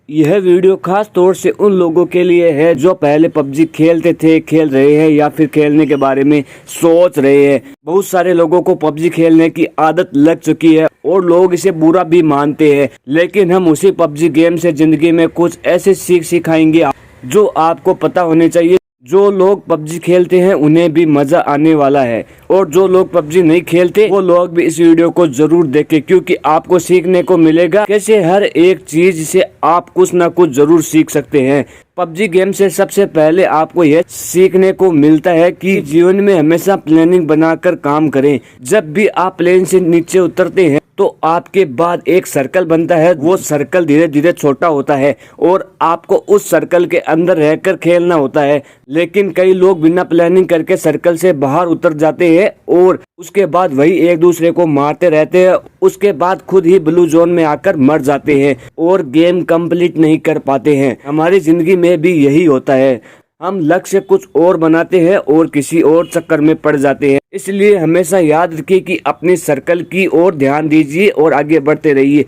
यह वीडियो खास तौर से उन लोगों के लिए है जो पहले पबजी खेलते थे, खेल रहे हैं या फिर खेलने के बारे में सोच रहे हैं। बहुत सारे लोगों को पबजी खेलने की आदत लग चुकी है और लोग इसे बुरा भी मानते हैं, लेकिन हम उसी पबजी गेम से जिंदगी में कुछ ऐसे सीख सिखाएंगे जो आपको पता होने चाहिए। जो लोग पबजी खेलते हैं उन्हें भी मजा आने वाला है और जो लोग पबजी नहीं खेलते वो लोग भी इस वीडियो को जरूर देखें, क्योंकि आपको सीखने को मिलेगा कैसे हर एक चीज से आप कुछ ना कुछ जरूर सीख सकते हैं। पबजी गेम से सबसे पहले आपको यह सीखने को मिलता है कि जीवन में हमेशा प्लानिंग बनाकर काम करें। जब भी आप प्लेन से नीचे उतरते हैं तो आपके बाद एक सर्कल बनता है। वो सर्कल धीरे धीरे छोटा होता है और आपको उस सर्कल के अंदर रहकर खेलना होता है, लेकिन कई लोग बिना प्लानिंग करके सर्कल से बाहर उतर जाते हैं और उसके बाद वही एक दूसरे को मारते रहते हैं। उसके बाद खुद ही ब्लू जोन में आकर मर जाते हैं और गेम कंप्लीट नहीं कर पाते हैं। हमारी जिंदगी में भी यही होता है, हम लक्ष्य कुछ और बनाते हैं और किसी और चक्कर में पड़ जाते हैं। इसलिए हमेशा याद रखिए कि अपनी सर्कल की ओर ध्यान दीजिए और आगे बढ़ते रहिए।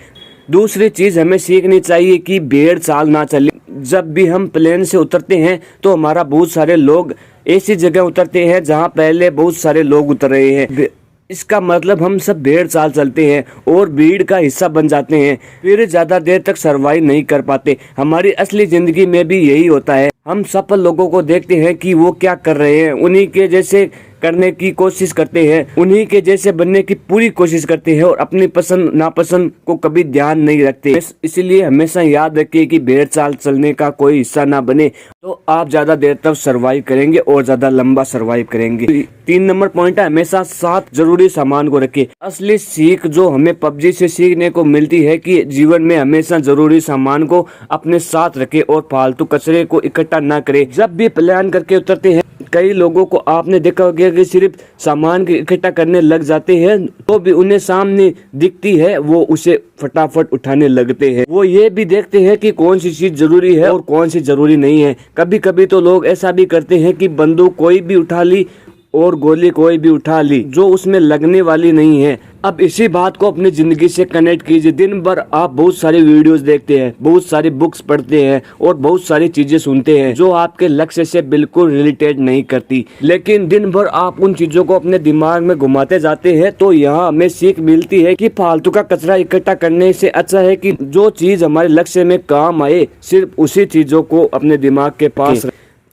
दूसरी चीज हमें सीखनी चाहिए कि भेड़ चाल ना चले। जब भी हम प्लेन से उतरते हैं तो हमारा बहुत सारे लोग ऐसी जगह उतरते हैं जहां पहले बहुत सारे लोग उतर रहे हैं। इसका मतलब हम सब भेड़ चाल चलते हैं और भीड़ का हिस्सा बन जाते हैं, फिर ज्यादा देर तक सरवाइव नहीं कर पाते। हमारी असली जिंदगी में भी यही होता है। हम सफल लोगों को देखते हैं कि वो क्या कर रहे हैं, उन्हीं के जैसे करने की कोशिश करते हैं, उन्हीं के जैसे बनने की पूरी कोशिश करते हैं और अपनी पसंद नापसंद को कभी ध्यान नहीं रखते। इसलिए हमेशा याद रखिए कि भेड़ चाल चलने का कोई हिस्सा ना बने, तो आप ज्यादा देर तक सरवाइव करेंगे और ज्यादा लंबा सरवाइव करेंगे। 3 नंबर पॉइंट है, हमेशा साथ जरूरी सामान को रखें। असली सीख जो हमें पबजी से सीखने को मिलती है कि जीवन में हमेशा जरूरी सामान को अपने साथ रखें और फालतू कचरे को इकट्ठा ना करें। जब भी प्लान करके उतरते हैं, कई लोगों को आपने देखा होगा कि सिर्फ सामान के इकट्ठा करने लग जाते हैं, तो भी उन्हें सामने दिखती है वो उसे फटाफट उठाने लगते हैं। वो ये भी देखते हैं कि कौन सी चीज जरूरी है और कौन सी जरूरी नहीं है। कभी कभी तो लोग ऐसा भी करते हैं कि बंदूक कोई भी उठा ली और गोली कोई भी उठा ली जो उसमें लगने वाली नहीं है। अब इसी बात को अपनी जिंदगी से कनेक्ट कीजिए। दिन भर आप बहुत सारी वीडियोस देखते हैं, बहुत सारी बुक्स पढ़ते हैं और बहुत सारी चीजें सुनते हैं जो आपके लक्ष्य से बिल्कुल रिलेटेड नहीं करती, लेकिन दिन भर आप उन चीजों को अपने दिमाग में घुमाते जाते हैं। तो यहाँ हमें सीख मिलती है कि फालतू का कचरा इकट्ठा करने से अच्छा है कि जो चीज हमारे लक्ष्य में काम आए सिर्फ उसी चीजों को अपने दिमाग के पास।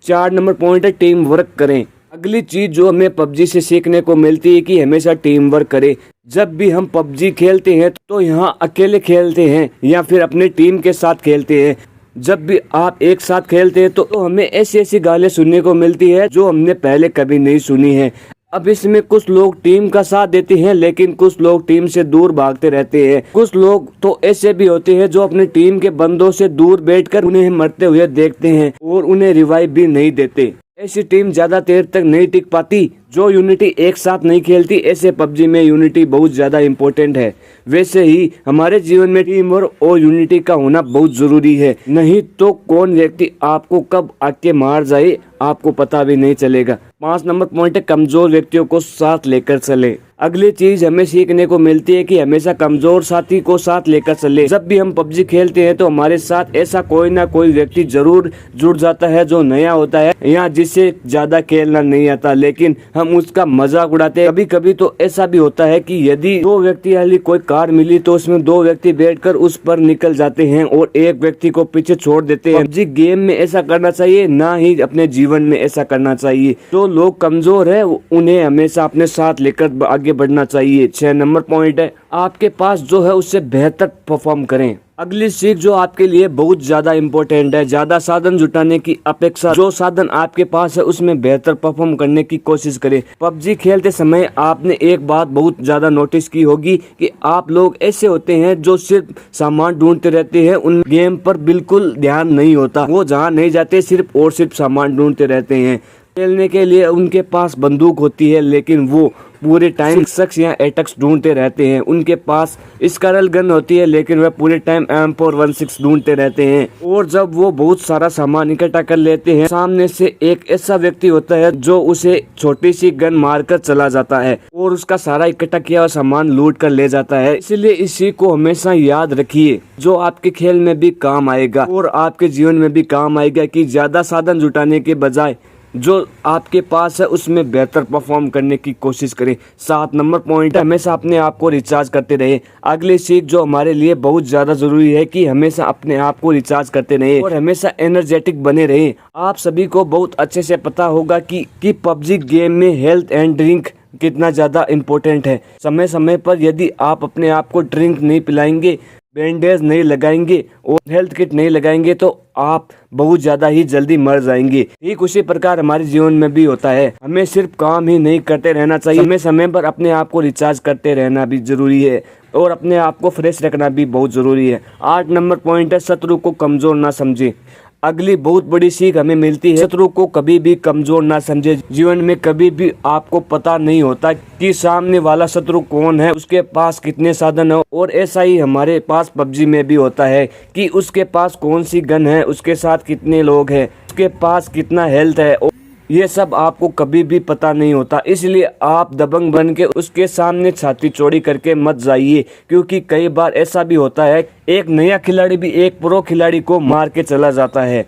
4 नंबर पॉइंट है, टीम वर्क करें। अगली चीज जो हमें पबजी से सीखने को मिलती है कि हमेशा टीम वर्क करें। जब भी हम पबजी खेलते हैं तो यहाँ अकेले खेलते हैं या फिर अपने टीम के साथ खेलते हैं। जब भी आप एक साथ खेलते हैं तो हमें ऐसी ऐसी गालियां सुनने को मिलती है जो हमने पहले कभी नहीं सुनी है। अब इसमें कुछ लोग टीम का साथ देते हैं, लेकिन कुछ लोग टीम से दूर भागते रहते हैं। कुछ लोग तो ऐसे भी होते हैं जो अपने टीम के बंदों से दूर बैठकर उन्हें मरते हुए देखते हैं और उन्हें रिवाइव भी नहीं देते। ऐसी टीम ज्यादा देर तक नहीं टिक पाती। जो यूनिटी एक साथ नहीं खेलती, ऐसे पबजी में यूनिटी बहुत ज्यादा इम्पोर्टेंट है। वैसे ही हमारे जीवन में टीम वर्क और यूनिटी का होना बहुत जरूरी है, नहीं तो कौन व्यक्ति आपको कब आके मार जाए आपको पता भी नहीं चलेगा। 5 नंबर पॉइंट है, कमजोर व्यक्तियों को साथ लेकर चले। अगली चीज हमें सीखने को मिलती है कि हमेशा कमजोर साथी को साथ लेकर चले। जब भी हम पबजी खेलते हैं तो हमारे साथ ऐसा कोई ना कोई व्यक्ति जरूर जुड़ जाता है जो नया होता है या जिसे ज्यादा खेलना नहीं आता, लेकिन हम उसका मजाक उड़ाते हैं। कभी कभी तो ऐसा भी होता है कि यदि 2 व्यक्ति वाली कोई कार मिली तो उसमें 2 व्यक्ति बैठकर उस पर निकल जाते हैं और एक व्यक्ति को पीछे छोड़ देते हैं। पबजी गेम में ऐसा करना चाहिए, ना ही अपने जीवन में ऐसा करना चाहिए। जो लोग कमजोर है उन्हें हमेशा अपने साथ लेकर आगे बढ़ना चाहिए। 6 नंबर पॉइंट है, आपके पास जो है उससे बेहतर परफॉर्म करें। अगली सीख जो आपके लिए बहुत ज्यादा इम्पोर्टेंट है, ज्यादा साधन जुटाने की अपेक्षा जो साधन आपके पास है उसमें बेहतर परफॉर्म करने की कोशिश करें। पबजी खेलते समय आपने एक बात बहुत ज्यादा नोटिस की होगी कि आप लोग ऐसे होते हैं जो सिर्फ सामान ढूंढते रहते हैं, उन गेम पर बिल्कुल ध्यान नहीं होता। वो जहाँ नहीं जाते सिर्फ और सिर्फ सामान ढूंढते रहते हैं। खेलने के लिए उनके पास बंदूक होती है, लेकिन वो पूरे टाइम शख्स या एटक्स ढूंढते रहते हैं। उनके पास स्कारल गन होती है, लेकिन वह पूरे टाइम M416 ढूंढते रहते हैं। और जब वो बहुत सारा सामान इकट्ठा कर लेते हैं, सामने से एक ऐसा व्यक्ति होता है जो उसे छोटी सी गन मारकर चला जाता है और उसका सारा इकट्ठा किया हुआ सामान लूट कर ले जाता है। इसलिए इसी को हमेशा याद रखिए, जो आपके खेल में भी काम आएगा और आपके जीवन में भी काम आएगा, कि ज्यादा साधन जुटाने के बजाय जो आपके पास है उसमें बेहतर परफॉर्म करने की कोशिश करें। 7 नंबर पॉइंट है, हमेशा अपने आप को रिचार्ज करते रहे। अगली सीख जो हमारे लिए बहुत ज्यादा जरूरी है कि हमेशा अपने आप को रिचार्ज करते रहे और हमेशा एनर्जेटिक बने रहे। आप सभी को बहुत अच्छे से पता होगा कि पबजी गेम में हेल्थ एंड ड्रिंक कितना ज्यादा इम्पोर्टेंट है। समय समय पर यदि आप अपने आप को ड्रिंक नहीं पिलाएंगे, बैंडेज नहीं लगाएंगे और हेल्थ किट नहीं लगाएंगे, तो आप बहुत ज्यादा ही जल्दी मर जाएंगे। ठीक उसी प्रकार हमारे जीवन में भी होता है। हमें सिर्फ काम ही नहीं करते रहना चाहिए, समय समय पर अपने आप को रिचार्ज करते रहना भी जरूरी है और अपने आप को फ्रेश रखना भी बहुत जरूरी है। 8 नंबर पॉइंट है, शत्रु को कमजोर ना समझे। अगली बहुत बड़ी सीख हमें मिलती है, शत्रु को कभी भी कमजोर ना समझे। जीवन में कभी भी आपको पता नहीं होता कि सामने वाला शत्रु कौन है, उसके पास कितने साधन है। और ऐसा ही हमारे पास पबजी में भी होता है कि उसके पास कौन सी गन है, उसके साथ कितने लोग हैं, उसके पास कितना हेल्थ है, ये सब आपको कभी भी पता नहीं होता। इसलिए आप दबंग बन के उसके सामने छाती चौड़ी करके मत जाइए, क्योंकि कई बार ऐसा भी होता है एक नया खिलाड़ी भी एक प्रो खिलाड़ी को मार के चला जाता है।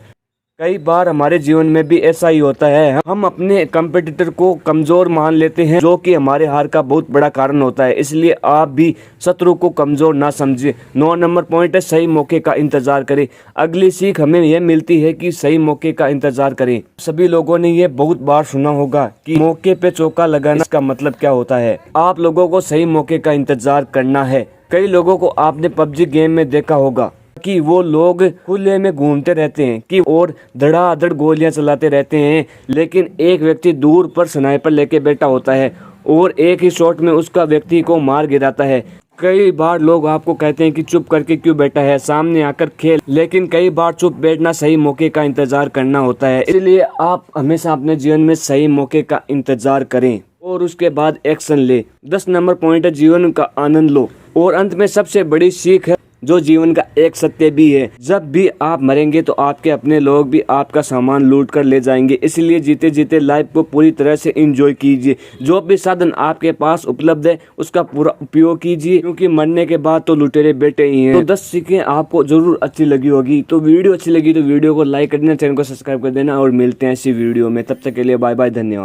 कई बार हमारे जीवन में भी ऐसा ही होता है, हम अपने कंपटीटर को कमजोर मान लेते हैं, जो कि हमारे हार का बहुत बड़ा कारण होता है। इसलिए आप भी शत्रु को कमजोर ना समझे। 9 नंबर पॉइंट है, सही मौके का इंतजार करें। अगली सीख हमें यह मिलती है कि सही मौके का इंतजार करें। सभी लोगों ने ये बहुत बार सुना होगा कि मौके पे चौका लगाना, इसका मतलब क्या होता है। आप लोगों को सही मौके का इंतजार करना है। कई लोगों को आपने पबजी गेम में देखा होगा कि वो लोग खुले में घूमते रहते हैं कि और धड़ाधड़ गोलियां चलाते रहते हैं, लेकिन एक व्यक्ति दूर पर स्नाइपर लेके बैठा होता है और एक ही शॉट में उसका व्यक्ति को मार गिराता है। कई बार लोग आपको कहते हैं कि चुप करके क्यों बैठा है, सामने आकर खेल, लेकिन कई बार चुप बैठना सही मौके का इंतजार करना होता है। इसलिए आप हमेशा अपने जीवन में सही मौके का इंतजार करें और उसके बाद एक्शन ले। 10 नंबर पॉइंट है, जीवन का आनंद लो। और अंत में सबसे बड़ी सीख है, जो जीवन का एक सत्य भी है, जब भी आप मरेंगे तो आपके अपने लोग भी आपका सामान लूट कर ले जाएंगे। इसलिए जीते जीते लाइफ को पूरी तरह से एंजॉय कीजिए। जो भी साधन आपके पास उपलब्ध है उसका पूरा उपयोग कीजिए, क्योंकि मरने के बाद तो लुटेरे बैठे ही हैं। तो 10 सीखें आपको जरूर अच्छी लगी होगी। तो वीडियो अच्छी लगी तो वीडियो को लाइक कर देना, चैनल को सब्सक्राइब कर देना और मिलते हैं इसी वीडियो में। तब तक के लिए बाय बाय, धन्यवाद।